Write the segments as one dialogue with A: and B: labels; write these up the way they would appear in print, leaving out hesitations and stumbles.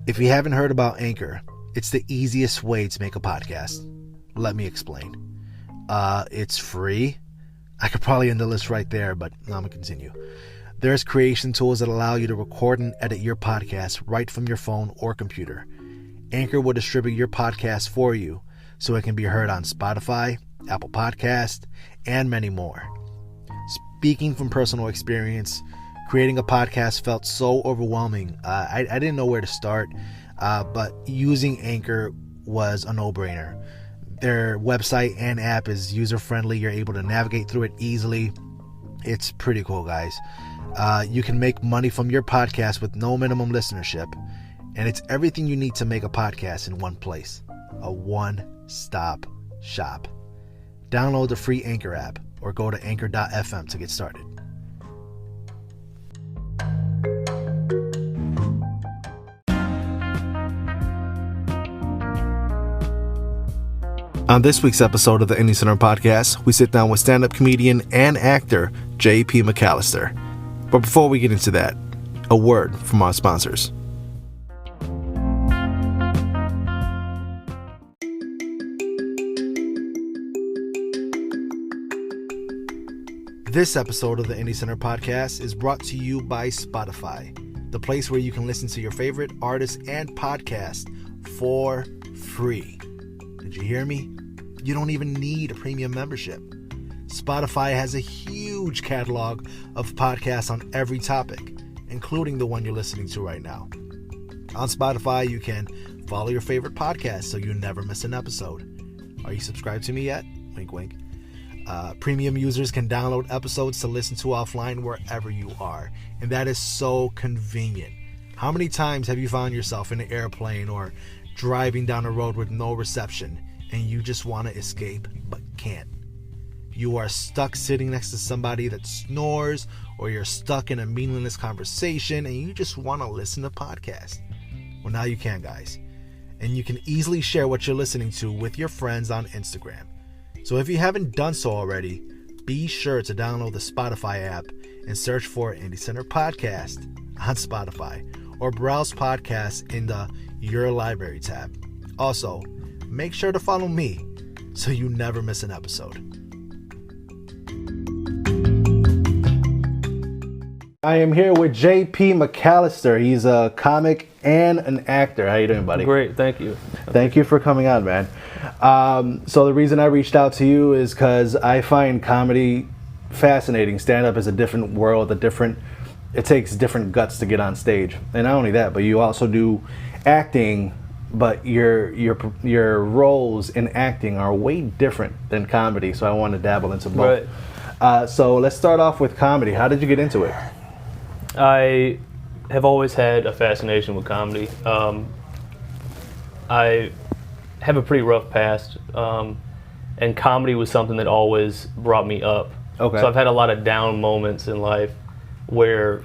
A: If you haven't heard about Anchor, it's the easiest way to make a podcast. Let me explain. It's free. I could probably end the list right there, but I'm going to continue. There's creation tools that allow you to record and edit your podcast right from your phone or computer. Anchor will distribute your podcast for you so it can be heard on Spotify, Apple Podcast, and many more. Speaking from personal experience, creating a podcast felt so overwhelming. I didn't know where to start, but using Anchor was a no-brainer. Their website and app is user-friendly. You're able to navigate through it easily. It's pretty cool, guys. You can make money from your podcast with no minimum listenership, and it's everything you need to make a podcast in one place. A one-stop shop. Download the free Anchor app or go to anchor.fm to get started. On this week's episode of the Indie Center podcast, we sit down with stand-up comedian and actor J.P. Mcallister. But before we get into that, a word from our sponsors. This episode of the Indie Center podcast is brought to you by Spotify, the place where you can listen to your favorite artists and podcasts for free. Did you hear me? You don't even need a premium membership. Spotify has a huge catalog of podcasts on every topic, including the one you're listening to right now. On Spotify, you can follow your favorite podcast so you never miss an episode. Are you subscribed to me yet? Wink, wink. Premium users can download episodes to listen to offline wherever you are, and that is so convenient. How many times have you found yourself in an airplane or driving down a road with no reception and you just want to escape but can't? You are stuck sitting next to somebody that snores, or you're stuck in a meaningless conversation and you just want to listen to podcasts. Well, now you can, guys. And you can easily share what you're listening to with your friends on Instagram. So if you haven't done so already, be sure to download the Spotify app and search for Indie Center Podcast on Spotify, or browse podcasts in the Your Library tab. Also, make sure to follow me so you never miss an episode. I am here with J.P. Mcallister. He's a comic and an actor. How you doing, buddy?
B: Great, thank you.
A: Thank you for coming on, man. So the reason I reached out to you is because I find comedy fascinating. Stand-up is a different world, it takes different guts to get on stage. And not only that, but you also do acting, but your roles in acting are way different than comedy, so I want to dabble into both. Right. So let's start off with comedy. How did you get into it?
B: I have always had a fascination with comedy. I have a pretty rough past, and comedy was something that always brought me up. Okay. So I've had a lot of down moments in life where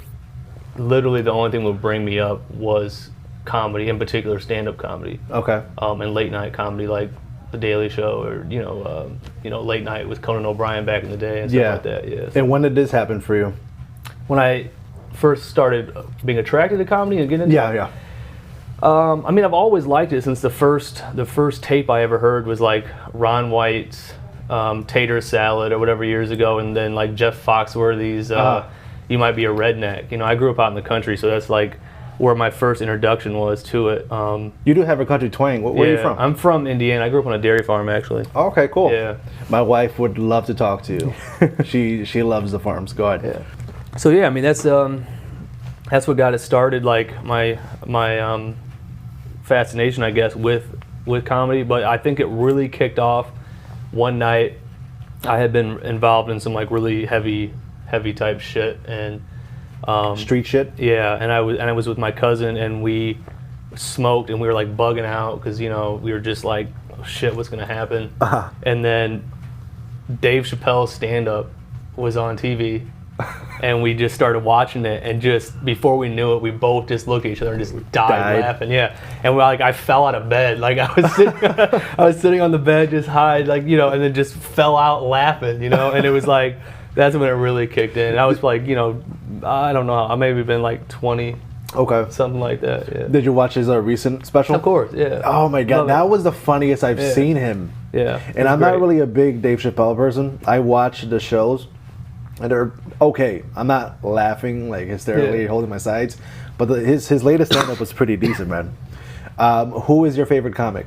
B: literally the only thing that would bring me up was comedy, in particular stand-up comedy. Okay. And late night comedy like The Daily Show, or late night with Conan O'Brien back in the day and stuff like that. Yeah.
A: And when did this happen for you?
B: When I first started being attracted to comedy and getting into it.
A: Yeah.
B: I mean, I've always liked it since the first tape I ever heard was like Ron White's Tater Salad or whatever years ago, and then like Jeff Foxworthy's You Might Be a Redneck. You know, I grew up out in the country, so that's like where my first introduction was to it.
A: You do have a country twang. Where are you from?
B: I'm from Indiana. I grew up on a dairy farm, actually.
A: Oh, okay, cool.
B: Yeah.
A: My wife would love to talk to you. She loves the farms. Go ahead.
B: Yeah. So yeah, I mean that's what got it started. Like my fascination, I guess, with comedy. But I think it really kicked off one night. I had been involved in some like really heavy type shit and.
A: Street shit?
B: Yeah, and I was with my cousin, and we smoked, and we were like bugging out because we were just like, oh, shit, what's gonna happen? Uh-huh. And then Dave Chappelle's stand-up was on TV, and we just started watching it, and just before we knew it, we both just looked at each other and just died laughing. Yeah, and I fell out of bed, like I was sitting on the bed just high, like and then just fell out laughing, and it was like. That's when it really kicked in. I was like, I don't know, I maybe been like 20.
A: Okay.
B: Something like that, yeah.
A: Did you watch his recent special?
B: Of course, yeah.
A: Oh my God,
B: Love
A: that
B: it.
A: was the funniest I've seen him.
B: Yeah.
A: And I'm not really a big Dave Chappelle person. I watch the shows, and they're okay. I'm not laughing like hysterically, holding my sides, but his latest stand-up was pretty decent, man. Who is your favorite comic?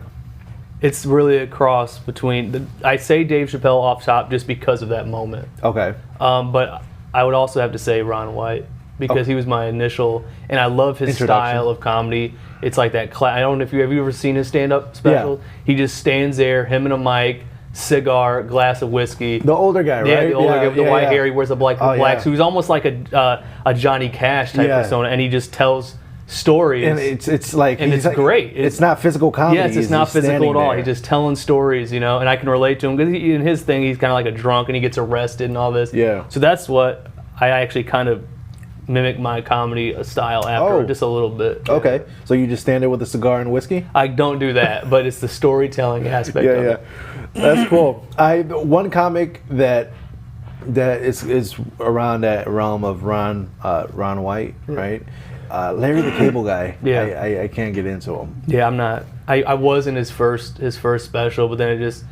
B: It's really a cross between I say Dave Chappelle off top just because of that moment.
A: Okay.
B: But I would also have to say Ron White because he was my initial, and I love his style of comedy. It's like that. I don't know if have you ever seen his stand-up special? Yeah. He just stands there, him and a mic, cigar, glass of whiskey.
A: The older guy, right?
B: Yeah, the older guy with the white hair. He wears a black suit. He's almost like a Johnny Cash type persona, and he just tells stories.
A: And it's like,
B: and it's great.
A: It's not physical comedy.
B: Yes, it's not physical at all. He's just telling stories, and I can relate to him because in his thing, he's kind of like a drunk and he gets arrested and all this.
A: Yeah.
B: So that's what I actually kind of mimic my comedy style after just a little bit.
A: Okay. So you just stand there with a cigar and whiskey?
B: I don't do that, but it's the storytelling aspect of it.
A: That's cool. One comic that is around that realm of Ron White, right? Larry the Cable Guy. Yeah. I can't get into him.
B: Yeah, I'm not. I was in his first special, but then it just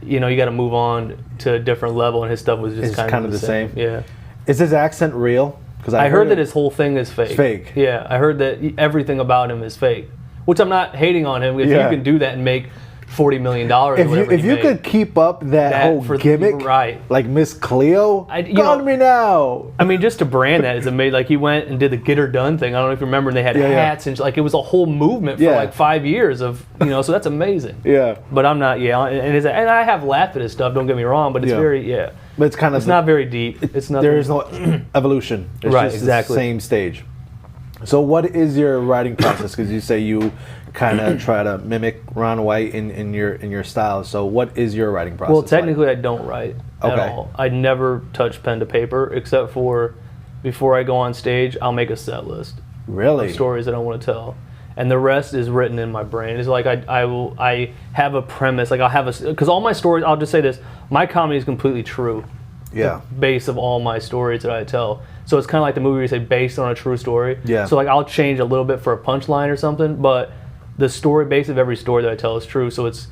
B: you got to move on to a different level, and his stuff was just kind of the same. Yeah.
A: Is his accent real? Because
B: I heard that his whole thing is fake.
A: It's fake.
B: Yeah, I heard that everything about him is fake, which I'm not hating on him. If you can do that and make $40 million or whatever
A: if you could keep up that whole gimmick,
B: right?
A: Like Miss Cleo, call me now.
B: I mean, just to brand that is amazing. Like he went and did the Get Her Done thing. I don't know if you remember. And they had hats and like it was a whole movement for like 5 years of So that's amazing. Yeah. But I'm not. Yeah, and I have laughed at his stuff. Don't get me wrong. But it's very But it's kind of. It's not very deep. It's not.
A: There is no evolution. It's just exactly the same stage. So what is your writing process? Because you say you kind of try to mimic Ron White in your style. So what is your writing process?
B: Well, technically I don't write at all. I never touch pen to paper except for before I go on stage, I'll make a set list.
A: Really?
B: Of stories that I want to tell. And the rest is written in my brain. It's like I have a premise. Like I'll have because all my stories, I'll just say this, my comedy is completely true.
A: Yeah.
B: The base of all my stories that I tell. So it's kind of like the movie where you say based on a true story.
A: Yeah.
B: So like I'll change a little bit for a punchline or something, but the story base of every story that I tell is true. So it's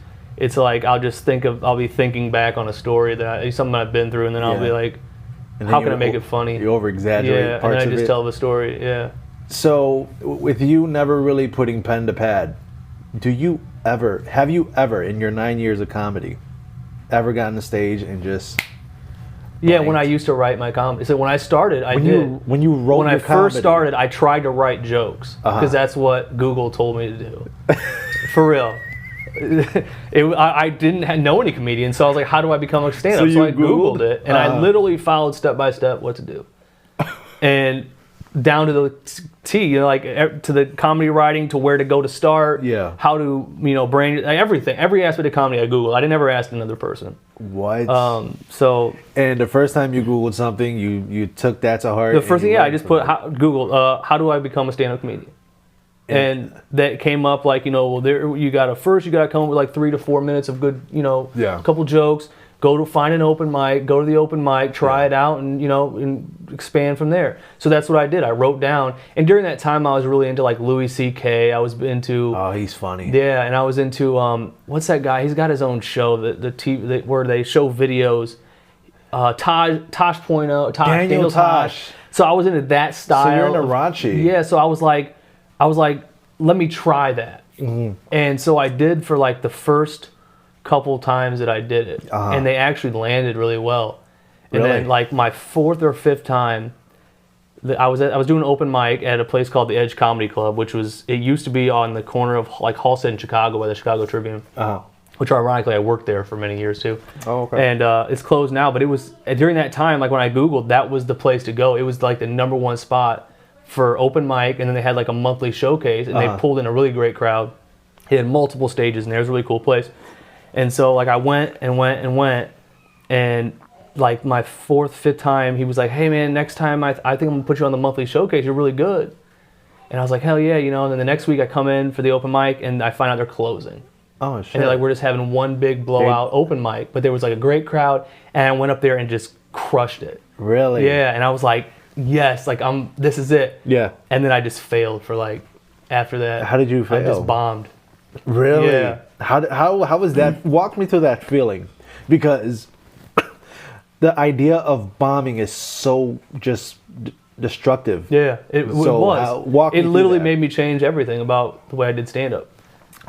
B: like I'll be thinking back on a story something I've been through, and then I'll be like, how can I make it funny?
A: You over exaggerate parts of it.
B: And then I just tell the story. Yeah.
A: So with you never really putting pen to pad, have you ever in your 9 years of comedy ever gotten on stage and just
B: Yeah, when I used to write my comedy. So when I started, When I first started, I tried to write jokes because that's what Google told me to do. For real. I didn't know any comedians, so I was like, how do I become a stand-up? So I Googled it, and I literally followed step by step what to do. And down to the T, to the comedy writing, to where to go to start, how to, brain, everything, every aspect of comedy I Googled. I didn't ever ask another person.
A: What?
B: And
A: the first time you Googled something, you took that to heart?
B: The first thing, I just put, Googled, how do I become a stand-up comedian? And that came up like, you got to come up with like 3 to 4 minutes of good, a couple jokes, find an open mic, go to the open mic, try it out, and and expand from there. So that's what I did. I wrote down, and during that time I was really into like Louis C.K. I was into.
A: Oh, he's funny.
B: Yeah, and I was into what's that guy? He's got his own show, where they show videos. Daniel Tosh. So I was into that style.
A: So you're into raunchy.
B: Yeah. So I was like, let me try that. Mm-hmm. And so I did for like the first couple times that I did it, and they actually landed really well. And then like my 4th or 5th time, I was doing an open mic at a place called the Edge Comedy Club, it used to be on the corner of like Halstead in Chicago by the Chicago Tribune, which ironically I worked there for many years too. Oh, okay. And it's closed now, but it was during that time, like when I Googled, that was the place to go. It was like the #1 spot for open mic, and then they had like a monthly showcase, and they pulled in a really great crowd. It had multiple stages, and there was a really cool place. And so like I went, and like my 4th, 5th time, he was like, hey man, next time I think I'm gonna put you on the monthly showcase, you're really good. And I was like, hell yeah, and then the next week I come in for the open mic, and I find out they're closing.
A: Oh shit.
B: And they're like, we're just having one big blowout open mic, but there was like a great crowd, and I went up there and just crushed it.
A: Really?
B: Yeah, and I was like, yes, like this is it.
A: Yeah.
B: And then I just failed for like, after that.
A: How did you fail?
B: I just bombed.
A: Really?
B: Yeah.
A: How was that? Walk me through that feeling, because the idea of bombing is so just destructive.
B: Yeah, it was.
A: Walk me
B: it
A: through
B: literally
A: that.
B: made me change everything about the way I did stand-up.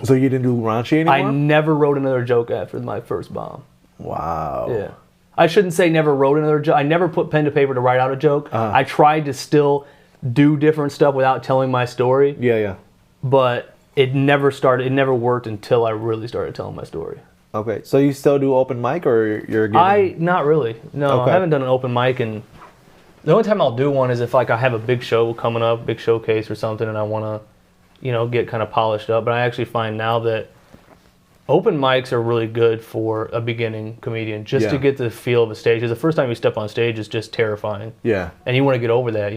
A: So you didn't do raunchy anymore?
B: I never wrote another joke after my first bomb.
A: Wow.
B: Yeah. I shouldn't say never wrote another joke. I never put pen to paper to write out a joke. I tried to still do different stuff without telling my story.
A: Yeah.
B: But it never started. It never worked until I really started telling my story.
A: Okay. So you still do open mic, or you're getting...
B: Not really. No,
A: Okay.
B: I haven't done an open mic, and the only time I'll do one is if like I have a big show coming up, big showcase or something, and I want to, get kind of polished up. But I actually find now that open mics are really good for a beginning comedian, just to get the feel of a stage. Because the first time you step on stage is just terrifying.
A: Yeah.
B: And you want to get over that,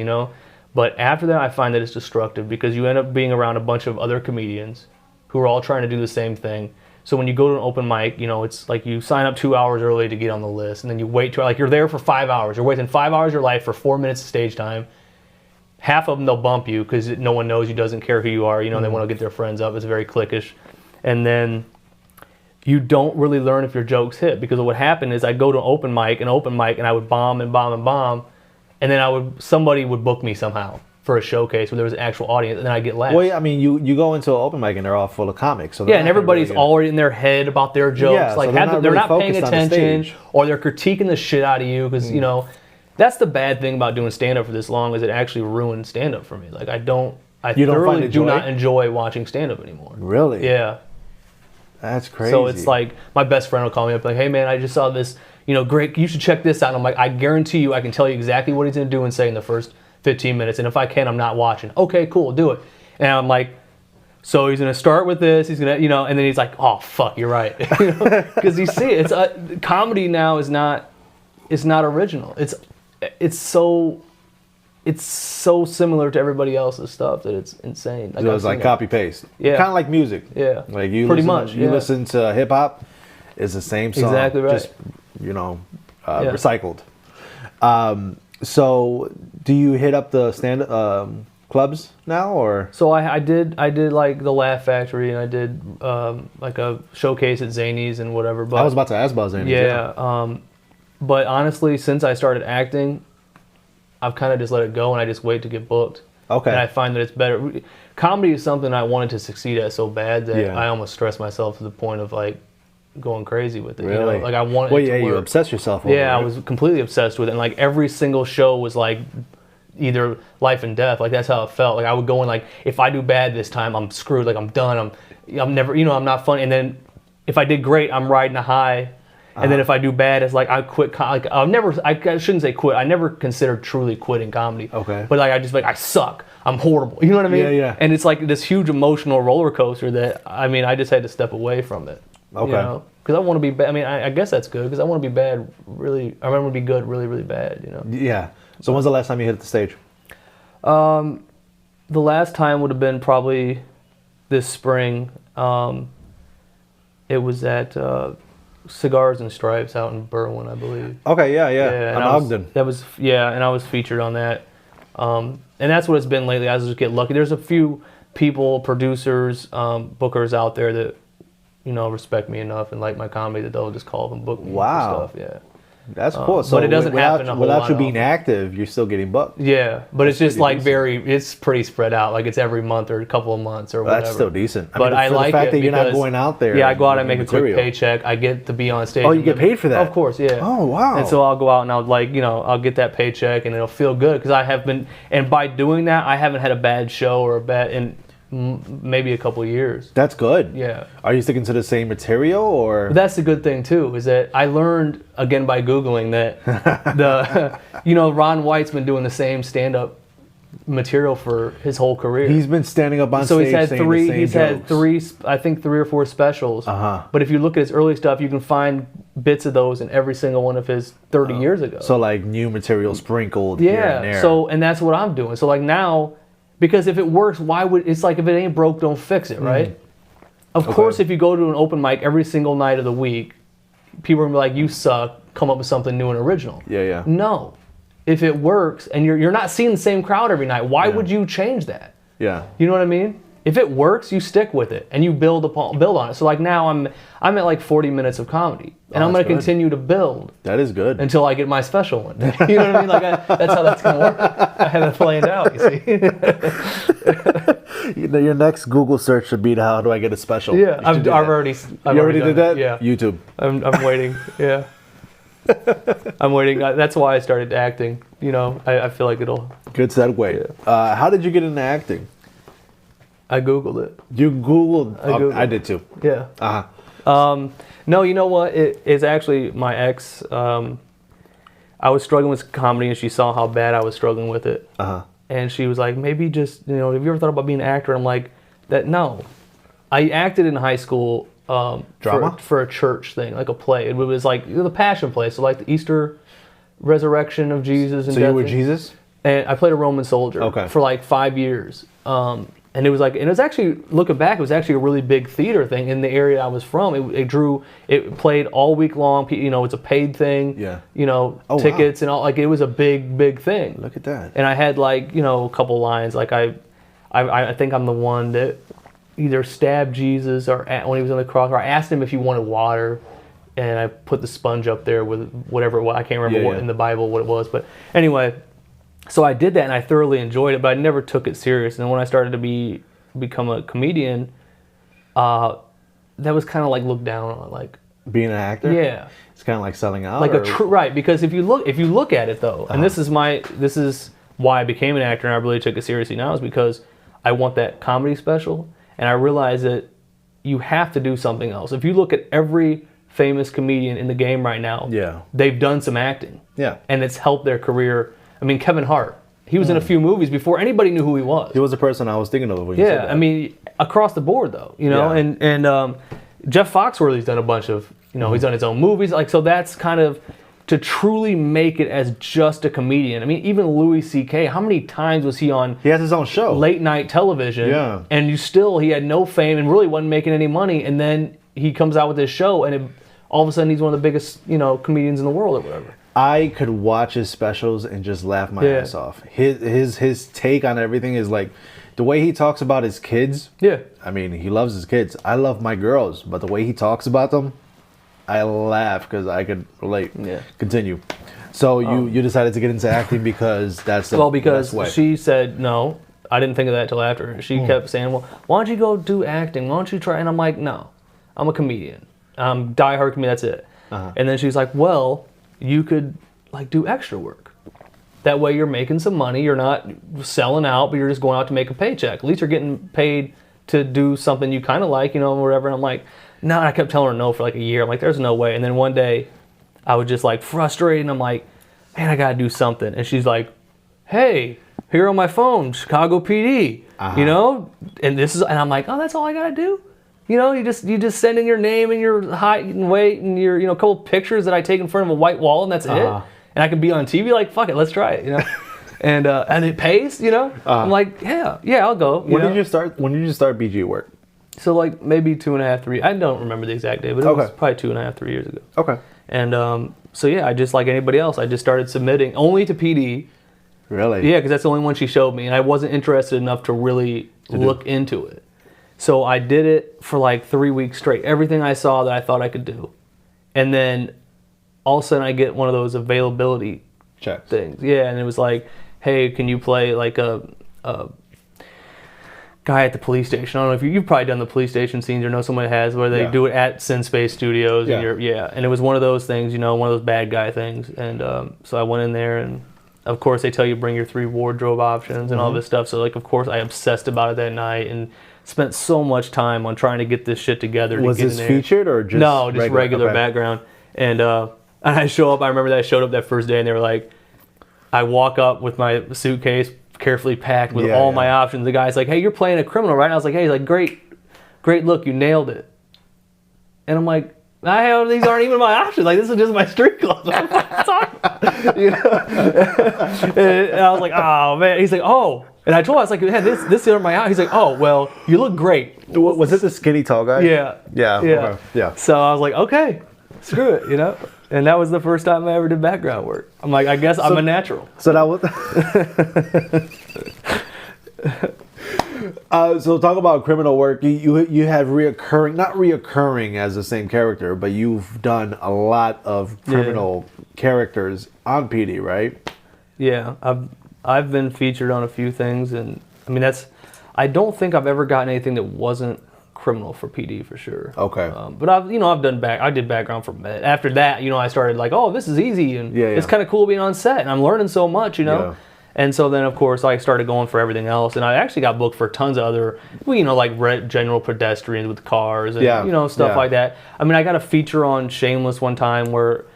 B: But after that, I find that it's destructive because you end up being around a bunch of other comedians who are all trying to do the same thing. So when you go to an open mic, it's like you sign up 2 hours early to get on the list, and then you wait like you're there for 5 hours. You're wasting 5 hours of your life for 4 minutes of stage time. Half of them, they'll bump you because no one knows you, doesn't care who you are. They want to get their friends up. It's very cliquish. And then you don't really learn if your jokes hit, because what happened is I go to an open mic, and I would bomb and bomb and bomb, and then somebody would book me somehow for a showcase where there was an actual audience, and then I get laughs.
A: Well, I mean, you go into an open mic and they're all full of comics. So
B: and everybody's already in their head about their jokes.
A: Yeah,
B: like
A: so
B: they're not paying
A: focused on the
B: attention,
A: stage.
B: or they're critiquing the shit out of you because that's the bad thing about doing stand-up for this long, is it actually ruined stand-up for me. Like I thoroughly do not enjoy watching stand-up anymore.
A: Really?
B: Yeah.
A: That's crazy.
B: So it's like my best friend will call me up like, hey man, I just saw this, great, you should check this out. And I'm like, I guarantee you I can tell you exactly what he's going to do and say in the first 15 minutes. And if I can, I'm not watching. Okay, cool, do it. And I'm like, so he's going to start with this, he's going to, and then he's like, oh, fuck, you're right. Because you see, it's comedy now is not original. It's so similar to everybody else's stuff that it's insane. Like,
A: so it's like copy paste.
B: Yeah.
A: Kind of like music.
B: Yeah.
A: Like you listen to hip hop, it's the same song.
B: Exactly right.
A: Just recycled. So do you hit up the stand clubs now, or?
B: So I did like the Laugh Factory, and I did like a showcase at Zany's and whatever. But
A: I was about to ask about Zany's.
B: Yeah. But honestly, since I started acting, I've kind of just let it go, and I just wait to get booked.
A: Okay.
B: And I find that it's better. Comedy is something I wanted to succeed at so bad that
A: Yeah.
B: I almost stressed myself to the point of like going crazy with it.
A: Really?
B: Like I wanted it to work.
A: You obsessed yourself over it.
B: Yeah, I was completely obsessed with it. And like every single show was like either life and death. Like that's how it felt. Like I would go in like, if I do bad this time, I'm screwed. Like I'm done. I'm never, I'm not funny. And then if I did great, I'm riding a high. And then if I do bad, it's like I quit. Like I shouldn't say quit. I never considered truly quitting comedy.
A: Okay.
B: But like I just I suck. I'm horrible. You know what I mean?
A: Yeah.
B: And it's like this huge emotional roller coaster that I just had to step away from it.
A: Okay.
B: Because I want to be bad. I mean, I guess that's good because I want to be bad. Really, I want to be good. Really, really bad.
A: Yeah. So when's the last time you hit the stage?
B: The last time would have been probably this spring. It was at Cigars and Stripes out in Berwyn, I believe.
A: Okay, yeah. On Ogden.
B: And I was featured on that. And that's what it's been lately. I just get lucky. There's a few people, producers, bookers out there that, respect me enough and like my comedy that they'll just call up and book me for stuff. Yeah.
A: That's cool. So
B: but it doesn't happen a whole lot
A: without you being
B: often.
A: active, you're still getting booked.
B: Yeah, but it's just like
A: decent.
B: it's pretty spread out. Like it's every month or a couple of months or whatever.
A: That's still decent.
B: But I
A: for
B: like
A: the fact
B: it
A: that you're not
B: because-
A: going out there.
B: Yeah, I go out and make
A: material.
B: a quick paycheck. I get to be on stage.
A: Oh, you get paid for that?
B: Of course, yeah.
A: Oh, wow.
B: And so I'll go out and I'll get that paycheck and it'll feel good because I have been, and by doing that, I haven't had a bad show or in maybe a couple of years.
A: That's good.
B: Yeah.
A: Are you sticking to the same material, or?
B: But that's the good thing too, is that I learned again by Googling that Ron White's been doing the same stand-up material for his whole career.
A: He's been standing up on
B: So
A: stage
B: he's had
A: saying
B: three.
A: the same
B: He's
A: jokes.
B: had I think 3 or 4 specials.
A: Uh-huh.
B: But if you look at his early stuff, you can find bits of those in every single one of his 30 years ago.
A: So like new material sprinkled here and there.
B: So and that's what I'm doing. So like now, because if it works, why would it's like if it ain't broke, don't fix it, right? Of course, if you go to an open mic every single night of the week, people are gonna be like, "You suck. Come up with something new and original."
A: Yeah.
B: No, if it works and you're not seeing the same crowd every night, why would you change that?
A: Yeah.
B: You know what I mean? If it works, you stick with it and you build on it. So like now I'm at like 40 minutes of comedy, and I'm going to continue to build.
A: That is good.
B: Until I get my special one day. You know what I mean? Like that's how that's going to work. I have it planned out. You see.
A: Your next Google search should be how do I get a special?
B: Yeah, I've already
A: did that.
B: Yeah,
A: YouTube.
B: I'm waiting. Yeah. I'm waiting. That's why I started acting. You know, I feel like it'll.
A: Good segue. Yeah. How did you get into acting?
B: I Googled it.
A: You Googled? I did too.
B: Yeah. No, you know what? It's actually my ex. I was struggling with comedy, and she saw how bad I was struggling with it. And she was like, maybe just, have you ever thought about being an actor? I'm like, no. I acted in high school
A: drama
B: for a church thing, like a play. It was like the Passion play, so like the Easter resurrection of Jesus. And
A: so you were Jesus?
B: And I played a Roman soldier for like 5 years. And it was actually, looking back, it was actually a really big theater thing in the area I was from. It played all week long. It's a paid thing.
A: Yeah.
B: Tickets and all. Like, it was a big thing.
A: Look at that.
B: And I had like, a couple lines. Like I think I'm the one that either stabbed Jesus or when he was on the cross, or I asked him if he wanted water, and I put the sponge up there with whatever it was. I can't remember what in the Bible what it was, but anyway. So I did that, and I thoroughly enjoyed it, but I never took it serious. And when I started to become a comedian, that was kind of like looked down on, like
A: being an actor.
B: Yeah,
A: it's kind of like selling out.
B: Like right, because if you look at it though, and this is why I became an actor, and I really took it seriously now, is because I want that comedy special, and I realize that you have to do something else. If you look at every famous comedian in the game right now, they've done some acting, and it's helped their career. I mean, Kevin Hart, he was in a few movies before anybody knew who he was.
A: He was the person I was thinking of when you said that.
B: I mean, across the board though, and Jeff Foxworthy's done a bunch of, he's done his own movies. Like, so that's kind of to truly make it as just a comedian. I mean, even Louis C.K., how many times was he on?
A: He has his own show.
B: Late night television. Yeah. And he had no fame and really wasn't making any money. And then he comes out with this show, and all of a sudden he's one of the biggest, comedians in the world or whatever.
A: I could watch his specials and just laugh my ass off. His take on everything is like the way he talks about his kids. Yeah. I mean, he loves his kids. I love my girls, but the way he talks about them, I laugh because I could relate. Yeah. Continue. So you decided to get into acting because that's the best way.
B: She said no. I didn't think of that until after. She kept saying, well, why don't you go do acting? Why don't you try? And I'm like, no, I'm a comedian. Die-hard comedian, that's it. And then she's like, well, you could like do extra work. That way you're making some money. You're not selling out, but you're just going out to make a paycheck. At least you're getting paid to do something you kind of like, whatever. And I'm like, no. And I kept telling her no for like a year. I'm like, there's no way. And then one day I was just like frustrated, and I'm like, man, I gotta do something. And she's like, hey, here on my phone, Chicago PD, and and I'm like, oh, that's all I gotta do. You just send in your name and your height and weight and your couple pictures that I take in front of a white wall, and that's it. And I can be on TV. Like, fuck it, let's try it. And it pays. I'm like, yeah, I'll go.
A: When did you start BG work?
B: So like maybe 2.5, 3. I don't remember the exact day, but it was probably 2.5, 3 years ago. Okay. And so yeah, I just like anybody else, I just started submitting only to PD.
A: Really?
B: Yeah, because that's the only one she showed me, and I wasn't interested enough to really look into it. So I did it for like 3 weeks straight. Everything I saw that I thought I could do. And then all of a sudden I get one of those availability
A: checks
B: things. Yeah, and it was like, hey, can you play like a guy at the police station? I don't know if you've probably done the police station scenes or know someone has, where they do it at SinSpace Studios.
A: Yeah.
B: And and it was one of those things, one of those bad guy things. And so I went in there, and of course they tell you bring your 3 wardrobe options and all this stuff. So like, of course I obsessed about it that night and spent so much time on trying to get this shit together.
A: Was this featured or just
B: no, just regular background. And I show up. I remember that I showed up that first day, and they were like, I walk up with my suitcase carefully packed with all my options. The guy's like, hey, you're playing a criminal, right? And I was like, hey, he's like, great look, you nailed it. And I'm like, these aren't even my options. Like, this is just my street clothes. What the fuck? And I was like, oh man. He's like, oh. And I told him, I was like, yeah, this isn't my options. He's like, oh, well, you look great.
A: Was it the skinny tall guy?
B: Yeah.
A: Yeah.
B: Yeah.
A: Okay. Yeah.
B: So I was like, okay, screw it, And that was the first time I ever did background work. I'm like, I guess I'm a natural.
A: So that was. So talk about criminal work. You have not reoccurring as the same character, but you've done a lot of criminal characters on PD, right?
B: Yeah, I've been featured on a few things, and I mean I don't think I've ever gotten anything that wasn't criminal for PD for sure.
A: Okay.
B: But I did background for Med. After that, I started like, oh, this is easy, and it's kind of cool being on set, and I'm learning so much, Yeah. And so then, of course, I started going for everything else, and I actually got booked for tons of other, like general pedestrians with cars, and stuff like that. I mean, I got a feature on Shameless one time where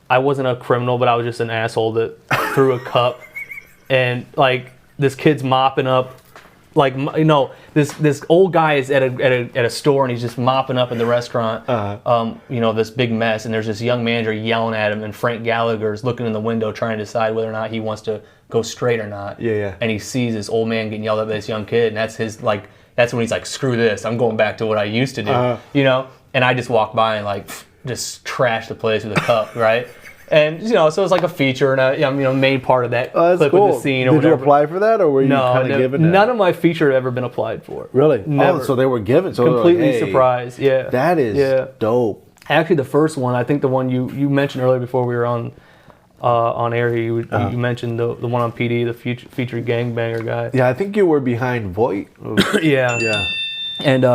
B: I wasn't a criminal, but I was just an asshole that threw a cup, and like this kid's mopping up. Like, this old guy is at a store, and he's just mopping up in the restaurant, this big mess, and there's this young manager yelling at him, and Frank Gallagher's looking in the window trying to decide whether or not he wants to go straight or not.
A: Yeah.
B: And he sees this old man getting yelled at by this young kid, and that's when he's like, screw this, I'm going back to what I used to do, And I just walked by and like just trashed the place with a cup, right? And so it's like a feature and a main part of that clip
A: cool.
B: of the scene.
A: Did you apply for that, or were you kind of given that?
B: None of my feature had ever been applied for.
A: Really?
B: Never.
A: Oh, so they were given. So
B: completely surprised. Yeah.
A: That is dope.
B: Actually, the first one, I think the one you mentioned earlier before we were on air, you mentioned the one on PD, the featured gangbanger guy.
A: Yeah, I think you were behind Voight.
B: Yeah.
A: Yeah.
B: And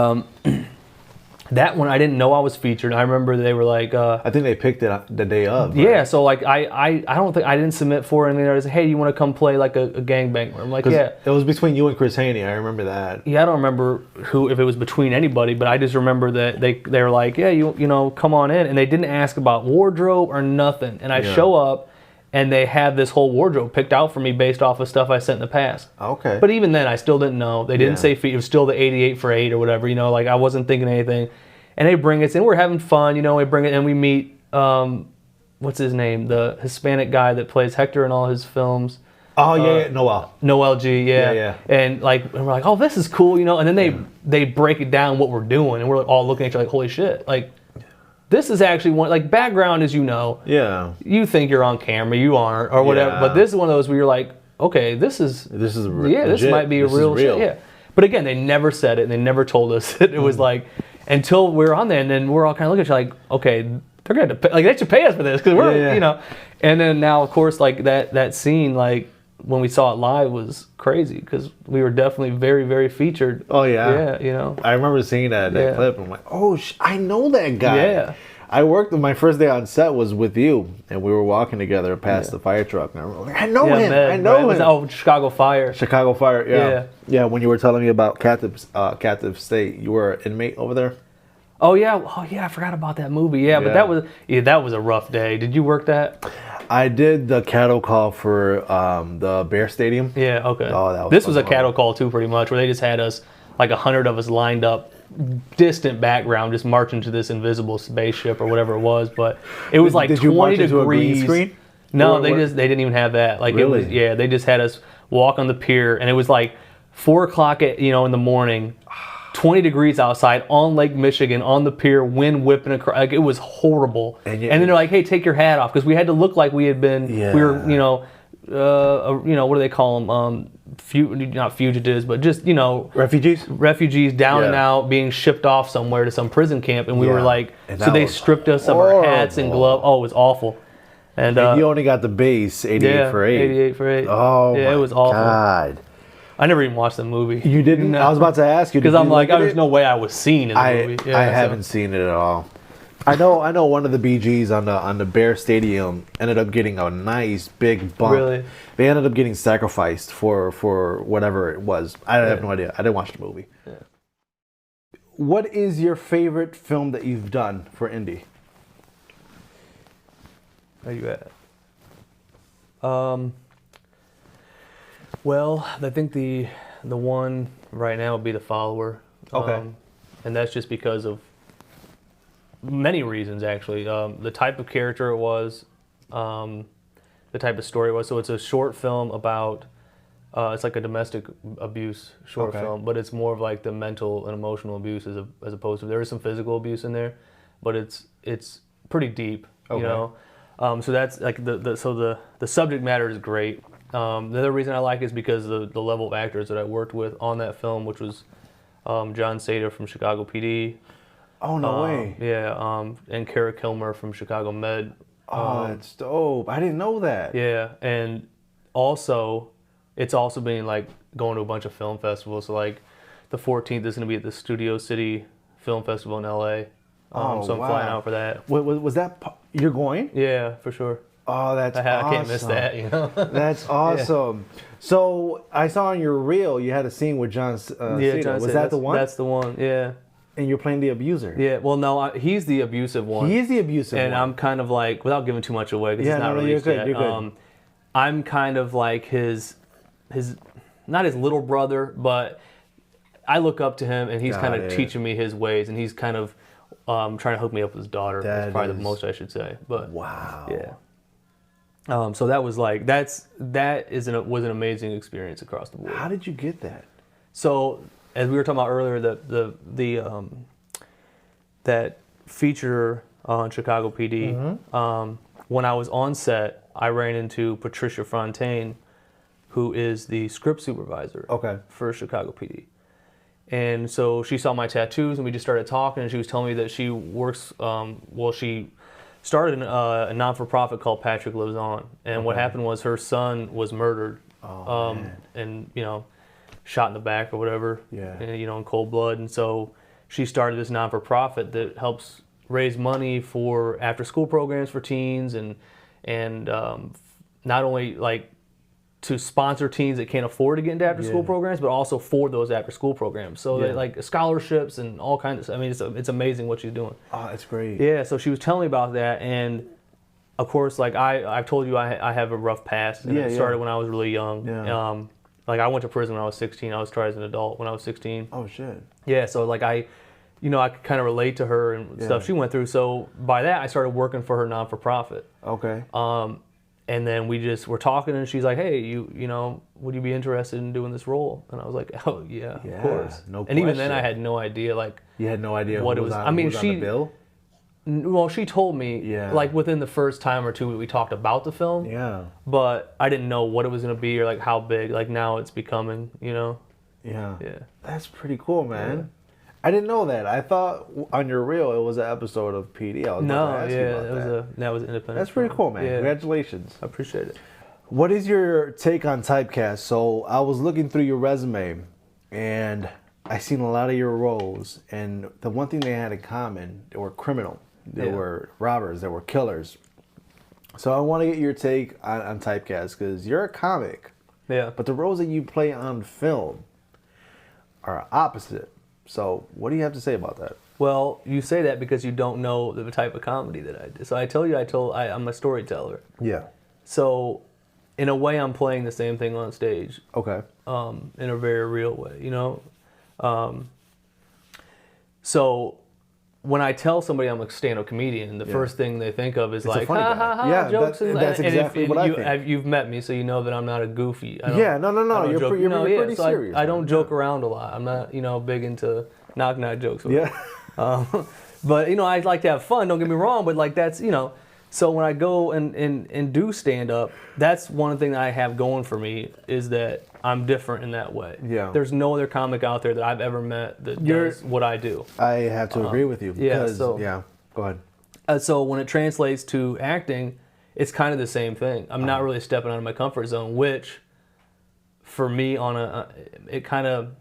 B: that one, I didn't know I was featured. I remember they were like...
A: I think they picked it the day of. Right?
B: Yeah, so like I don't think... I didn't submit for it. And they were like, hey, you want to come play like a gangbanger? I'm like, yeah.
A: It was between you and Chris Haney. I remember that.
B: Yeah, I don't remember if it was between anybody, but I just remember that they were like, yeah, you come on in. And they didn't ask about wardrobe or nothing. And I show up, and they have this whole wardrobe picked out for me based off of stuff I sent in the past.
A: Okay.
B: But even then, I still didn't know. They didn't say feet. It was still the 88 for 8 or whatever. Like I wasn't thinking anything. And they bring us in. We're having fun. We bring it, and we meet, what's his name? The Hispanic guy that plays Hector in all his films.
A: Oh, yeah.
B: Noel G, yeah. And we're like, oh, this is cool, And then they break it down what we're doing, and we're all looking at each other like, holy shit. Like, this is actually one, like, background is,
A: Yeah.
B: You think you're on camera, you aren't, or whatever.
A: Yeah.
B: But this is one of those where you're like, okay, this might be a real shit. Yeah. But again, they never said it, and they never told us it. It was like, until we're on there, and then we're all kind of looking at you like, okay, they're going to pay, like, they should pay us for this, because we're, And then now, of course, like, that scene, like, when we saw it live was crazy, because we were definitely very, very featured.
A: Oh, yeah.
B: Yeah,
A: I remember seeing that clip, and I'm like, oh, I know that guy.
B: Yeah.
A: I worked, my first day on set was with you, and we were walking together past the fire truck, and I was like, I know him. I know him.
B: Chicago Fire.
A: Chicago Fire, yeah. Yeah, when you were telling me about Captive State, you were an inmate over there?
B: Oh yeah, I forgot about that movie. Yeah, but that was a rough day. Did you work that?
A: I did the cattle call for the Bear Stadium.
B: Yeah, okay.
A: Oh, that was
B: this was a cattle call too, pretty much, where they just had us, like 100 of us lined up, distant background, just marching to this invisible spaceship or whatever it was. But it was like 20 degrees. A green screen? No, they didn't even have that. Like
A: really?
B: They just had us walk on the pier, and it was like 4 o'clock in the morning. 20 degrees outside on Lake Michigan on the pier, wind whipping across. Like, it was horrible. And then they're like, "Hey, take your hat off," because we had to look like we had been. Yeah. We were, what do they call them? Not fugitives, but just refugees down and out, being shipped off somewhere to some prison camp. And we were like, so they stripped us of our hats and gloves. Oh, it was awful. And
A: you only got the base 88 for 8.
B: 88 for 8.
A: Oh,
B: yeah, it was awful.
A: God.
B: I never even watched the movie.
A: You didn't? No. I was about to ask you.
B: Because I'm like, there's no way I was seen in the movie.
A: I haven't seen it at all. I know one of the BGs on the Bear Stadium ended up getting a nice big bump.
B: Really?
A: They ended up getting sacrificed for whatever it was. I have no idea. I didn't watch the movie. Yeah. What is your favorite film that you've done for indie?
B: Where you at? Well, I think the one right now would be The Follower.
A: Okay.
B: And that's just because of many reasons, actually. The type of character it was, the type of story it was. So it's a short film about, it's like a domestic abuse short film, but it's more of like the mental and emotional abuse as opposed to, there is some physical abuse in there, but it's pretty deep. You know, so that's like the subject matter is great. The other reason I like it is because of the level of actors that I worked with on that film, which was John Sater from Chicago PD.
A: Oh, no way.
B: Yeah, and Kara Kilmer from Chicago Med.
A: Oh, that's dope. I didn't know that.
B: Yeah, and also, it's also been like going to a bunch of film festivals. So like the 14th is going to be at the Studio City Film Festival in LA. So I'm flying out for that.
A: Was that, you're going?
B: Yeah, for sure.
A: Oh, that's awesome.
B: I can't miss that, you know.
A: That's awesome. Yeah. So I saw on your reel you had a scene with John Sater.
B: John
A: Was
B: Sater.
A: that the one?
B: That's the one, yeah.
A: And you're playing the abuser.
B: Yeah, well, no, he's the abusive one.
A: He is the abusive one.
B: And I'm kind of like, without giving too much away, because it's not released yet.
A: You're good.
B: I'm kind of like his, not his little brother, but I look up to him, and he's kind of teaching me his ways, and he's kind of trying to hook me up with his daughter. That's probably the most I should say. But
A: wow.
B: Yeah. So that was like was an amazing experience across the board.
A: How did you get that?
B: So as we were talking about earlier, that feature on Chicago PD. When I was on set, I ran into Patricia Fontaine, who is the script supervisor for Chicago PD. And so she saw my tattoos, and we just started talking, and she was telling me that she works, she started a non-for-profit called Patrick Lives On. And what happened was her son was murdered, and, you know, shot in the back or whatever, and, you know, in cold blood. And so she started this non-for-profit that helps raise money for after-school programs for teens, and not only like to sponsor teens that can't afford to get into after-school programs, but also for those after-school programs. So they, like scholarships and all kinds of. I mean, it's amazing what she's doing. Oh,
A: that's great.
B: Yeah. So she was telling me about that, and of course, like I've told you, I have a rough past, and it started when I was really young. Yeah. Like I went to prison when I was 16. I was tried as an adult when I was 16.
A: Oh shit.
B: Yeah. So like I could kind of relate to her and stuff she went through. So by that, I started working for her non-for-profit.
A: Okay.
B: And then we just were talking, and she's like, "Hey, you know, would you be interested in doing this role?" And I was like, "Oh yeah, of course."
A: No question.
B: And even then, I had no idea. Like,
A: you had no idea
B: what it was. I mean,
A: on the bill?
B: Well, she told me like within the first time or two we talked about the film.
A: Yeah.
B: But I didn't know what it was going to be or like how big. Like now it's becoming, you know.
A: Yeah.
B: Yeah.
A: That's pretty cool, man. Yeah. I didn't know that. I thought on your reel it was an episode of PD. I was about to ask you about
B: that was independent.
A: That's pretty cool, man. Yeah. Congratulations.
B: I appreciate it.
A: What is your take on typecast? So I was looking through your resume, and I seen a lot of your roles, and the one thing they had in common, they were criminal. They were robbers. They were killers. So I want to get your take on typecast, because you're a comic.
B: Yeah.
A: But the roles that you play on film are opposite. So what do you have to say about that?
B: Well, you say that because you don't know the type of comedy that I do. So I tell you, I'm a storyteller.
A: Yeah.
B: So in a way, I'm playing the same thing on stage.
A: Okay.
B: In a very real way, you know? So when I tell somebody I'm a stand-up comedian, the first thing they think of is it's like, ha, ha, ha, jokes.
A: That's exactly what I think.
B: You've met me, so you know that I'm not a goofy.
A: No. You're pretty serious.
B: I don't joke around a lot. I'm not, big into knock-knock jokes.
A: Yeah.
B: But, I like to have fun, don't get me wrong, but like that's, so when I go and do stand-up, that's one thing that I have going for me is that I'm different in that way.
A: Yeah.
B: There's no other comic out there that I've ever met that does what I do.
A: I have to agree with you. Because, go ahead.
B: So when it translates to acting, it's kind of the same thing. I'm not really stepping out of my comfort zone, which for me it kind of,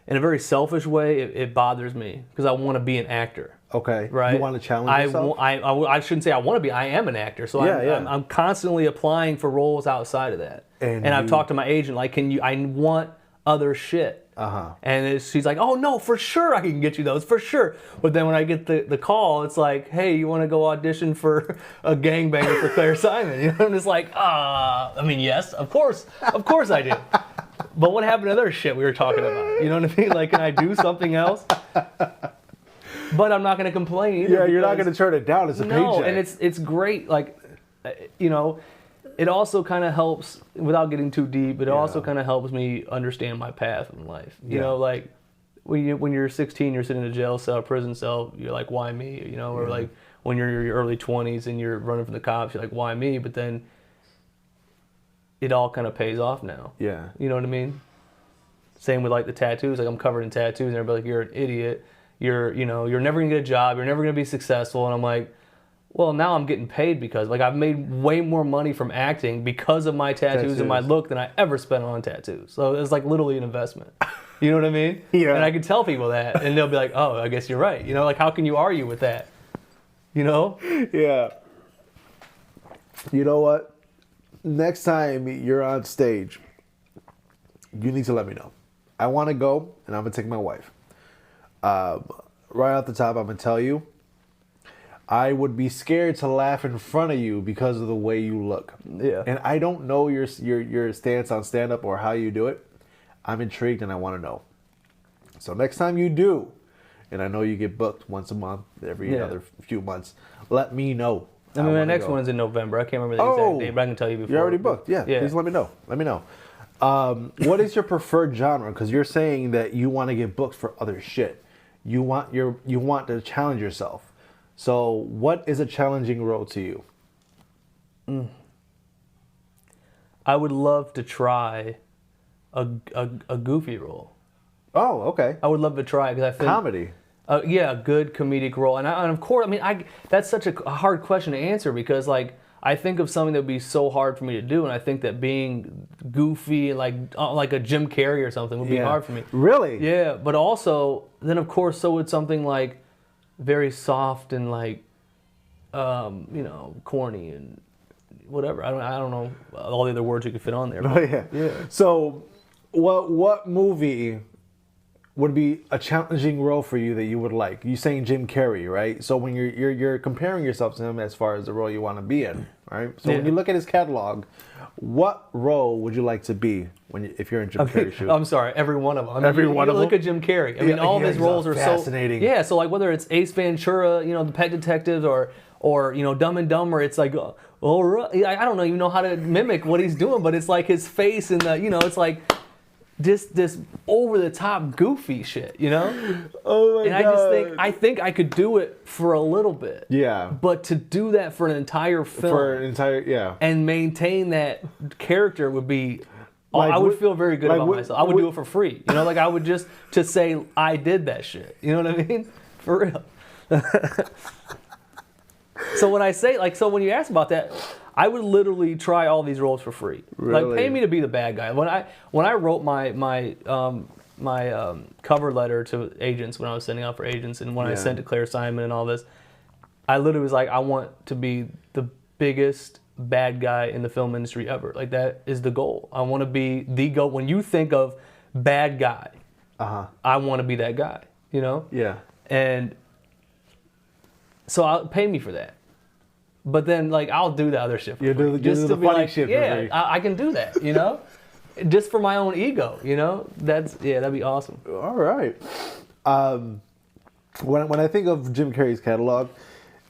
B: in a very selfish way, it bothers me because I want to be an actor.
A: Okay.
B: Right.
A: You want to challenge yourself?
B: I shouldn't say I want to be. I am an actor, so I'm constantly applying for roles outside of that. And I've talked to my agent, like, I want other shit. And she's like, oh no, for sure I can get you those, for sure. But then when I get the call, it's like, hey, you want to go audition for a gangbanger for Claire Simon? I'm just like, I mean, yes, of course I do. But what happened to other shit we were talking about? You know what I mean? Like, can I do something else? But I'm not going to complain either.
A: Yeah, you're not going to turn it down. It's a paycheck.
B: No, and it's great. Like, it also kind of helps, without getting too deep, it also kind of helps me understand my path in life. You know, like, when you're 16, you're sitting in a jail cell, prison cell, you're like, why me? Or like, when you're in your early 20s and you're running from the cops, you're like, why me? But then it all kind of pays off now.
A: Yeah.
B: You know what I mean? Same with like the tattoos. Like I'm covered in tattoos and everybody's like, you're an idiot. You're never gonna get a job. You're never gonna be successful. And I'm like, well, now I'm getting paid because like I've made way more money from acting because of my tattoos and my look than I ever spent on tattoos. So it's like literally an investment. You know what I mean?
A: Yeah.
B: And I can tell people that and they'll be like, oh, I guess you're right. You know, like how can you argue with that? You know?
A: Yeah. You know what? Next time you're on stage, you need to let me know. I want to go, and I'm going to take my wife. Right off the top, I'm going to tell you, I would be scared to laugh in front of you because of the way you look.
B: Yeah.
A: And I don't know your stance on stand-up or how you do it. I'm intrigued, and I want to know. So next time you do, and I know you get booked once a month, every other few months, let me know.
B: I mean, my next one's in November. I can't remember the exact date, but I can tell you before.
A: You're already booked. Yeah. Please let me know. Let me know. What is your preferred genre? Because you're saying that you want to get booked for other shit. You want to challenge yourself. So, what is a challenging role to you?
B: I would love to try a goofy role.
A: Oh, okay.
B: I would love to try it because I think
A: Comedy.
B: Yeah, a good comedic role, and of course, I mean, that's such a hard question to answer because like I think of something that would be so hard for me to do, and I think that being goofy like a Jim Carrey or something would be hard for me.
A: Really?
B: Yeah, but also then of course so would something like very soft and like corny and whatever. I don't know all the other words you could fit on there.
A: But, yeah. So, what movie would be a challenging role for you that you would like? You saying Jim Carrey, right? So when you're comparing yourself to him as far as the role you want to be in, right? So when you look at his catalog, what role would you like to be if you're in Jim Carrey's shoes?
B: I'm sorry, every one of them.
A: Every one of them.
B: Look at Jim Carrey. I mean, all of his roles are
A: fascinating.
B: So so like whether it's Ace Ventura, the Pet Detectives, or Dumb and Dumber, it's like, I don't even know how to mimic what he's doing, but it's like his face and it's like. This over the top goofy shit,
A: Oh my God.
B: I think I could do it for a little bit.
A: Yeah.
B: But to do that for an entire film, and maintain that character would be. Like, I would feel very good about myself. I would do it for free. Like I would just to say I did that shit. You know what I mean? For real. So when I say when you ask about that. I would literally try all these roles for free.
A: Really?
B: Like, pay me to be the bad guy. When I wrote my cover letter to agents when I was sending out for agents, and when I sent to Claire Simon and all this, I literally was like, I want to be the biggest bad guy in the film industry ever. Like that is the goal. I want to be the goal. When you think of bad guy, I want to be that guy.
A: Yeah.
B: And so pay me for that. But then, I'll do the other shit for free.
A: Just the funny shit for free.
B: I can do that, just for my own ego, that'd be awesome.
A: All right. When I think of Jim Carrey's catalog,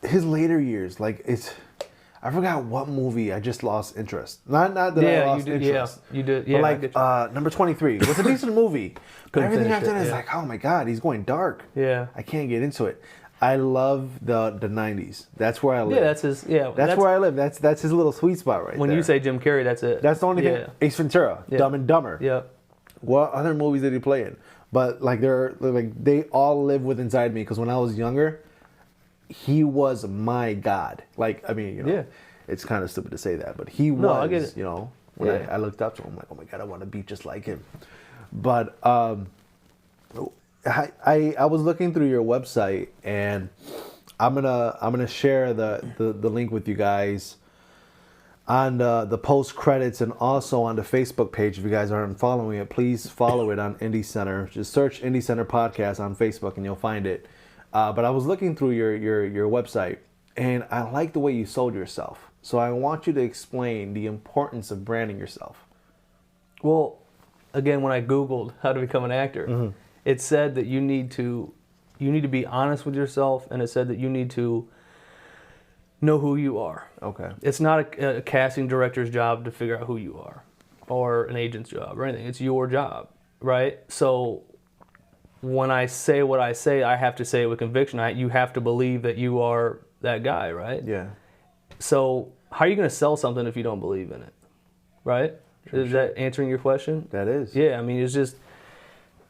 A: his later years, I forgot what movie I just lost interest. Not that I lost interest.
B: Yeah, you did. Yeah,
A: but number 23 was a decent movie. But everything after that is like, oh my God, he's going dark.
B: Yeah.
A: I can't get into it. I love the 90s. That's where I live.
B: Yeah, that's his. Yeah,
A: that's where I live. That's his little sweet spot right there.
B: When you say Jim Carrey, that's it.
A: That's the only thing. Ace Ventura, Dumb and Dumber.
B: Yeah.
A: What other movies did he play in? But they all live with inside me because when I was younger, he was my god. It's kind of stupid to say that, but he was. I get it. When I looked up to him, I'm like, oh my God, I want to be just like him. But I was looking through your website, and I'm gonna share the link with you guys on the post credits and also on the Facebook page. If you guys aren't following it, please follow it on Indie Center. Just search Indie Center Podcast on Facebook and you'll find it. But I was looking through your website, and I like the way you sold yourself. So I want you to explain the importance of branding yourself.
B: Well, again, when I Googled how to become an actor, it said that you need to be honest with yourself, and it said that you need to know who you are.
A: Okay.
B: It's not a casting director's job to figure out who you are, or an agent's job or anything. It's your job, right? So when I say what I say, I have to say it with conviction. You have to believe that that guy, right?
C: Yeah.
B: So how are you going to sell something if you don't believe in it, right? Is that answering your question?
C: That is.
B: Yeah, I mean,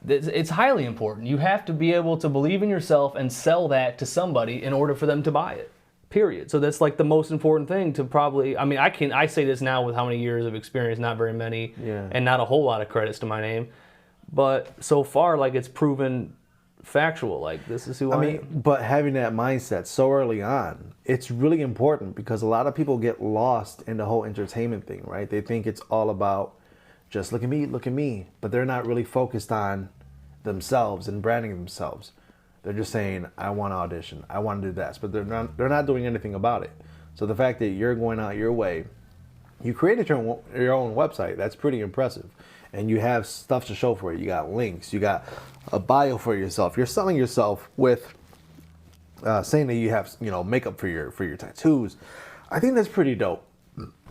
B: it's highly important. You have to be able to believe in yourself and sell that to somebody in order for them to buy it. Period. So that's like the most important thing to probably. I mean, I say this now with how many years of experience, not very many, and not a whole lot of credits to my name, but so far, like, it's proven factual. Like, this is who I am.
C: But having that mindset so early on, it's really important because a lot of people get lost in the whole entertainment thing, right? They think it's all about just look at me, but they're not really focused on themselves and branding themselves. They're just saying, I want to audition, I want to do this, but they're not doing anything about it. So the fact that you're going out your way, you created your own website, that's pretty impressive. And you have stuff to show for it. You got links, you got a bio for yourself. You're selling yourself with saying that you have, makeup for your tattoos. I think that's pretty dope.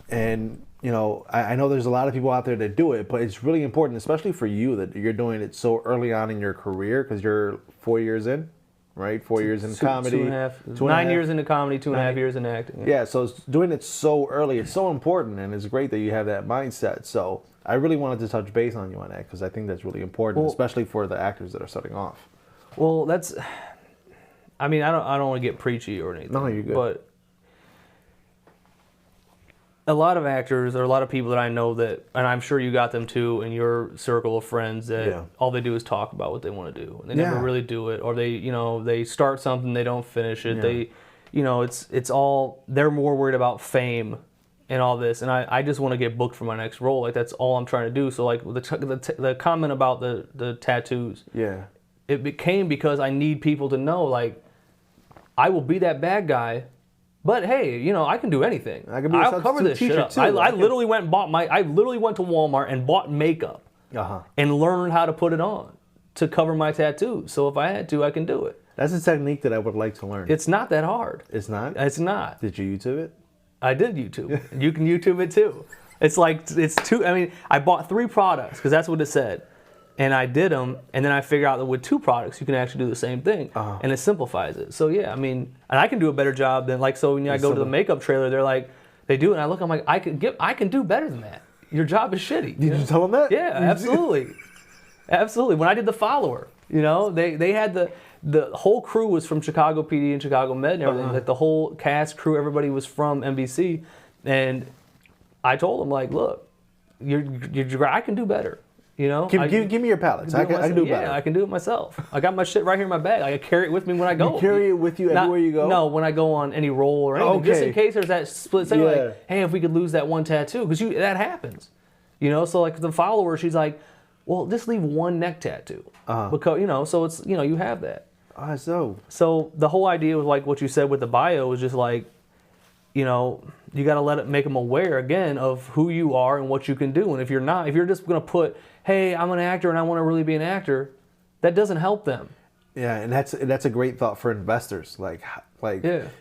C: And I know there's a lot of people out there that do it, but it's really important, especially for you, that you're doing it so early on in your career because you're 4 years in, right? 4 years in comedy.
B: 9 years into comedy, 2.5 years in acting.
C: Yeah, so doing it so early, it's so important, and it's great that you have that mindset. So I really wanted to touch base on you on that because I think that's really important, especially for the actors that are starting off.
B: Well, I don't want to get preachy or anything.
C: No, you're good.
B: But a lot of actors or a lot of people that I know that, and I'm sure you got them too in your circle of friends, that all they do is talk about what they want to do. And they never really do it, or they start something, they don't finish it. They, it's all, they're more worried about fame and all this. And I just want to get booked for my next role. Like, that's all I'm trying to do. So like the comment about the tattoos, it became because I need people to know, like, I will be that bad guy. But hey, I can do anything. I'll cover this shit up. I literally went and I literally went to Walmart and bought makeup and learned how to put it on to cover my tattoos. So if I had to, I can do it.
C: That's a technique that I would like to learn.
B: It's not that hard.
C: It's not?
B: It's not.
C: Did you YouTube it?
B: I did YouTube. You can YouTube it too. I bought 3 products because that's what it said. And I did them, and then I figured out that with 2 products, you can actually do the same thing, and it simplifies it. So yeah, and I can do a better job than, like, so when I go to the makeup trailer, they're like, they do it, and I look, I'm like, I can do better than that. Your job is shitty.
C: Did you tell them that?
B: Yeah, absolutely. Absolutely. When I did The Follower, they had the whole crew was from Chicago PD and Chicago Med and everything. Like, the whole cast, crew, everybody was from NBC, and I told them, like, look, I can do better.
C: Give me your palettes. I can do better.
B: Yeah, I can do it myself. I got my shit right here in my bag. I carry it with me when I go.
C: You carry it with you everywhere you go?
B: No, when I go on any roll or anything. Just in case there's that split second, like, hey, if we could lose that one tattoo. Because that happens. So like the follower, she's like, well, just leave one neck tattoo. Because, so it's, you have that. So the whole idea was like what you said with the bio was just like, you got to make them aware again of who you are and what you can do. And if you're just going to put, hey, I'm an actor and I want to really be an actor, that doesn't help them.
C: Yeah, and that's a great thought for investors.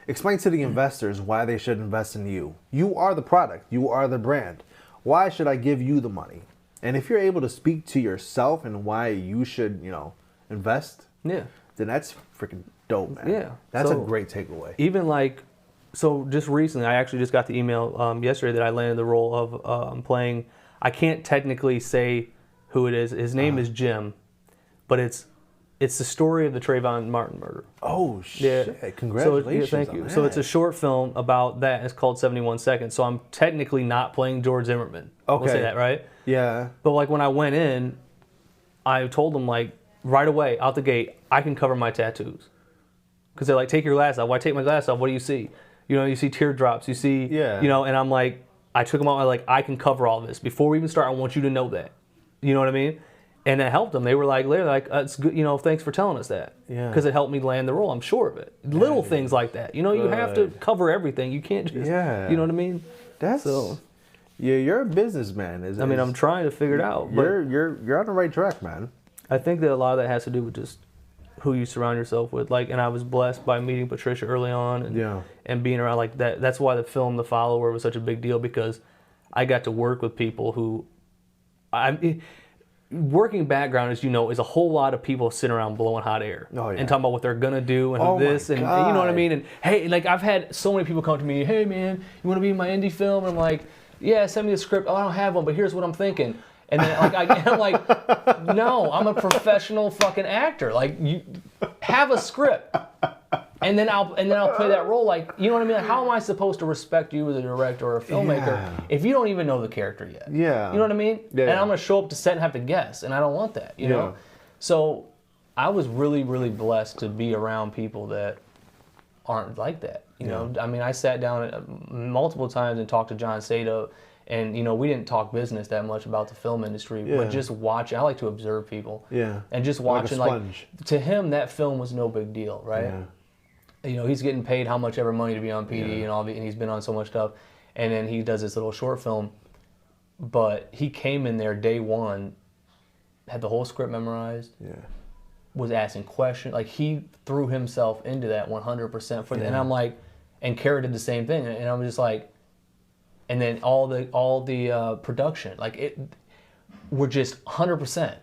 C: Explain to the investors why they should invest in you. You are the product. You are the brand. Why should I give you the money? And if you're able to speak to yourself and why you should, invest, then that's freaking dope, man.
B: Yeah.
C: That's a great takeaway.
B: Even so just recently, I actually just got the email yesterday that I landed the role of playing. I can't technically say who it is. His name is Jim, but it's the story of the Trayvon Martin murder.
C: Oh shit! Yeah. Congratulations!
B: Thank you. So it's a short film about that. It's called 71 Seconds. So I'm technically not playing George Zimmerman.
C: Okay.
B: We'll say that, right?
C: Yeah.
B: But like when I went in, I told them like right away out the gate, I can cover my tattoos. Because they're like, take your glasses off. Why take my glasses off? What do you see? You see teardrops. You see, and I'm like, I took them out. I can cover all this before we even start. I want you to know that. You know what I mean? And it helped them. They were like, it's good. Thanks for telling us that. Yeah. Because it helped me land the role. I'm sure of it. Little things like that. You have to cover everything. You can't just. Yeah. You know what I mean?
C: You're a businessman.
B: I'm trying to figure it out. But
C: you're on the right track, man.
B: I think that a lot of that has to do with just who you surround yourself with. And I was blessed by meeting Patricia early on and being around like that. That's why the film The Follower was such a big deal, because I got to work with people who working background, as you know, is a whole lot of people sitting around blowing hot air and talking about what they're gonna do and this and you know what I mean. And hey, like I've had so many people come to me, hey man, you want to be in my indie film? And I'm like, yeah, send me the script. Oh, I don't have one, but here's what I'm thinking. And then I'm like, no, I'm a professional fucking actor. Like, you have a script, and then I'll play that role. Like, you know what I mean? Like, how am I supposed to respect you as a director or a filmmaker if you don't even know the character yet?
C: Yeah.
B: You know what I mean?
C: Yeah.
B: And I'm gonna show up to set and have to guess, and I don't want that. You know? So I was really, really blessed to be around people that aren't like that. You know? I mean, I sat down multiple times and talked to John Sato. And, you know, we didn't talk business that much about the film industry, but just watching, I like to observe people. Yeah. And just watching, like to him, that film was no big deal, right? Yeah. You know, he's getting paid how much ever money to be on PD and all, and he's been on so much stuff. And then he does this little short film, but he came in there day one, had the whole script memorized, was asking questions. Like, he threw himself into that 100% for and I'm like, and Kara did the same thing. And I'm just like, and then all the production, like we're just 100%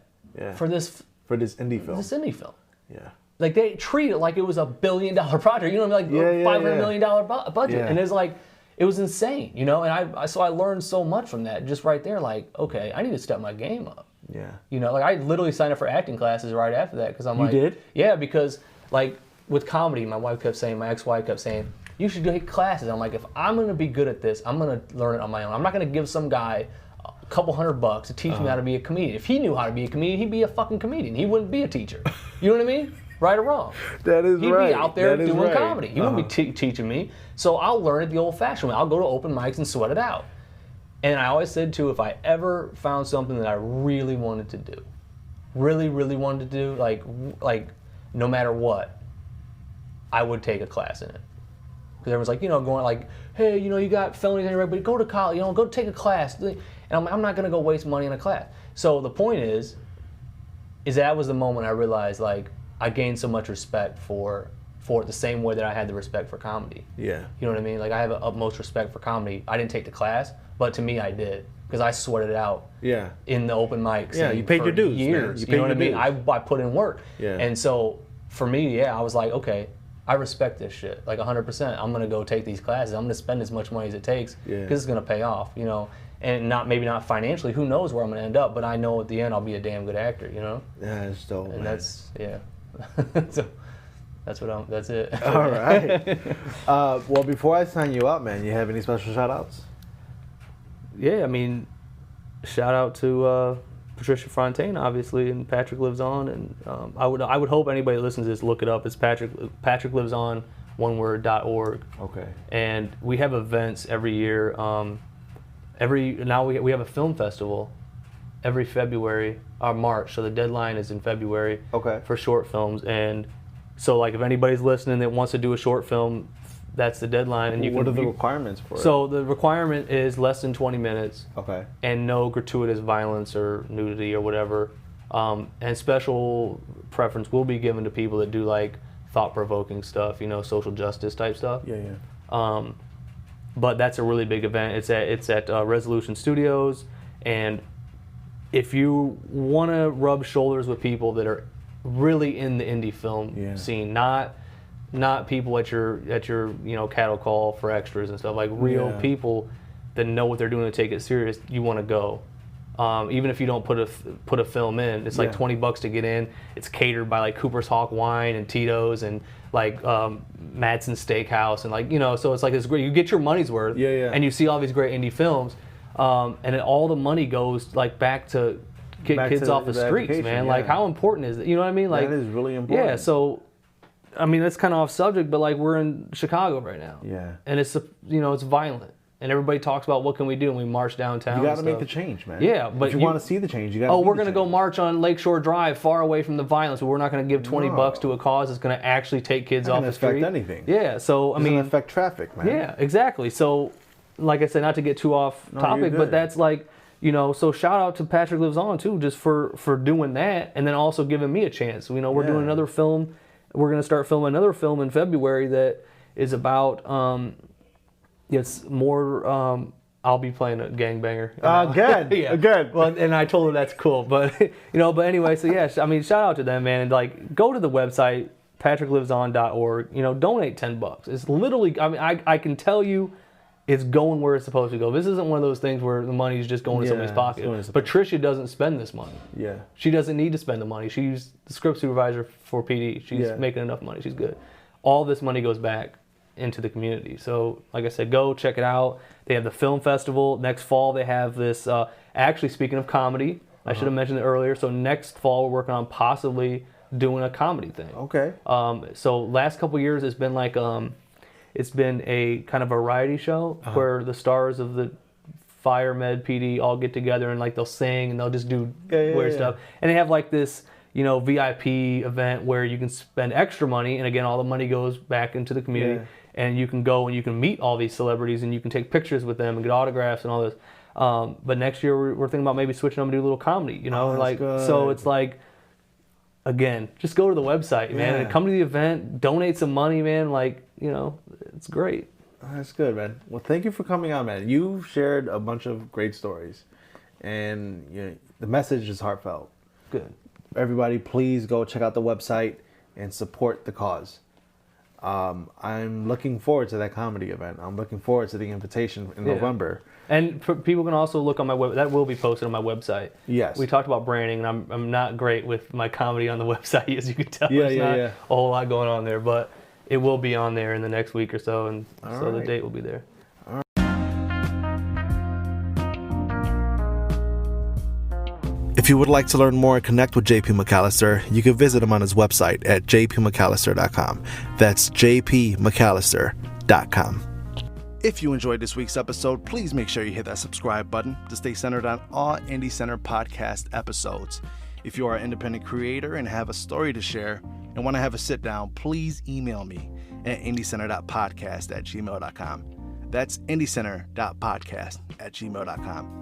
B: for this
C: indie film.
B: This indie film.
C: Yeah.
B: Like they treat it like it was $1 billion project. You know what I mean? Like $500 million budget, and it's like it was insane. You know, and I learned so much from that just right there. Like, okay, I need to step my game up. Yeah. You know, like I literally signed up for acting classes right after that because I'm like, you did? Yeah, because like with comedy, my ex-wife kept saying, you should take classes. I'm like, if I'm going to be good at this, I'm going to learn it on my own. I'm not going to give some guy a couple $100 to teach me how to be a comedian. If he knew how to be a comedian, he'd be a fucking comedian. He wouldn't be a teacher. You know what I mean? Right or wrong?
C: That is right.
B: He'd be out there doing comedy. He wouldn't be teaching me. So I'll learn it the old-fashioned way. I'll go to open mics and sweat it out. And I always said, too, if I ever found something that I really wanted to do, really, really wanted to do, like no matter what, I would take a class in it. Because everyone's like, you know, going like, hey, you know, you got felonies anyway, but go to college, you know, go take a class. And I'm not going to go waste money on a class. So the point is that was the moment I realized, like, I gained so much respect for it the same way that I had the respect for comedy. Yeah. You know what I mean? Like, I have an utmost respect for comedy. I didn't take the class, but to me, I did. Because I sweated it out in the open mics.
C: Yeah, you paid your dues.
B: Years. You know what I mean? I put in work. Yeah. And so for me, I was like, okay, I respect this shit, like 100%. I'm gonna go take these classes. I'm gonna spend as much money as it takes because it's gonna pay off, you know. And maybe not financially. Who knows where I'm gonna end up? But I know at the end I'll be a damn good actor, you know.
C: Yeah, it's dope.
B: And
C: man.
B: that's so that's it.
C: All right. Well, before I sign you up, man, you have any special shout outs?
B: Yeah, I mean, shout out to Patricia Fontaine, obviously, and Patrick Lives On, and I would hope anybody that listens to this look it up. It's Patrick Lives On, oneword.org. Okay. And we have events every year. Now we have a film festival every February or March, so the deadline is in February. Okay. For short films, and so like if anybody's listening that wants to do a short film, that's the deadline. And
C: what are the requirements for it?
B: So the requirement is less than 20 minutes.
C: Okay.
B: And no gratuitous violence or nudity or whatever. And special preference will be given to people that do like thought-provoking stuff, you know, social justice type stuff. Yeah. But that's a really big event. It's at Resolution Studios, and if you want to rub shoulders with people that are really in the indie film scene, not people at your you know cattle call for extras and stuff, like real people that know what they're doing to take it serious, you want to go. Even if you don't put a film in, it's like $20 to get in. It's catered by like Cooper's Hawk Wine and Tito's and like Madsen's Steakhouse and like, you know, so it's like this great, you get your money's worth and you see all these great indie films, and then all the money goes like back to get kids off the streets, man. Like how important is it? You know what I mean? Like
C: that is really important.
B: Yeah, so I mean that's kind of off subject, but like we're in Chicago right now. Yeah. And it's it's violent. And everybody talks about what can we do, and we march downtown.
C: You got to make the change, man.
B: Yeah, but
C: if you want to see the change, you got to.
B: Oh, we're going to go march on Lakeshore Drive, far away from the violence. But we're not going to give $20 to a cause that's going to actually take kids off the street.
C: Affect anything.
B: Yeah, so I mean,
C: affect traffic, man.
B: Yeah, exactly. So, like I said, not to get too off topic, but that's like, so shout out to Patrick Lives On too, just for doing that, and then also giving me a chance. We're doing another film. We're going to start filming another film in February that is about. It's more I'll be playing a gangbanger.
C: Good.
B: Yeah.
C: Good.
B: Well, and I told her that's cool, but but anyway, so yeah, I mean, shout out to them, man. And like, go to the website patricklivеson.org. Donate $10. It's literally, I mean, I can tell you, it's going where it's supposed to go. This isn't one of those things where the money is just going to somebody's pocket. Patricia doesn't spend this money.
C: Yeah.
B: She doesn't need to spend the money. She's the script supervisor for PD. She's making enough money. She's good. All this money goes back into the community. So, like I said, go check it out. They have the film festival. Next fall, they have this, actually, speaking of comedy, I should have mentioned it earlier. So next fall, we're working on possibly doing a comedy thing.
C: Okay.
B: So last couple years, it's been like, it's been a kind of variety show where the stars of the Fire Med PD all get together and like they'll sing and they'll just do weird stuff. And they have like this, VIP event where you can spend extra money, and again, all the money goes back into the community. Yeah. And you can go and you can meet all these celebrities and you can take pictures with them and get autographs and all this. But next year we're thinking about maybe switching them to do a little comedy, So it's like, again, just go to the website, man, and come to the event, donate some money, man. It's great.
C: That's good, man. Well, thank you for coming on, man. You shared a bunch of great stories, and the message is heartfelt.
B: Good.
C: Everybody, please go check out the website and support the cause. I'm looking forward to that comedy event. I'm looking forward to the invitation in November. And
B: people can also look on my web. That will be posted on my website.
C: Yes.
B: We talked about branding, and I'm not great with my comedy on the website, as you can tell. There's not a whole lot going on there, but it will be on there in the next week or so, and the date will be there.
A: If you would like to learn more and connect with JP Mcallister, you can visit him on his website at jpmcallister.com. That's jpmcallister.com. If you enjoyed this week's episode, please make sure you hit that subscribe button to stay centered on all Indie Center podcast episodes. If you are an independent creator and have a story to share and want to have a sit down, please email me at indiecenter.podcast@gmail.com. That's indiecenter.podcast@gmail.com.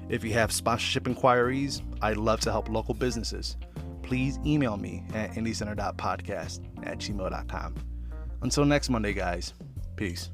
A: If you have sponsorship inquiries, I'd love to help local businesses. Please email me at indiecenter.podcast@gmail.com. Until next Monday, guys. Peace.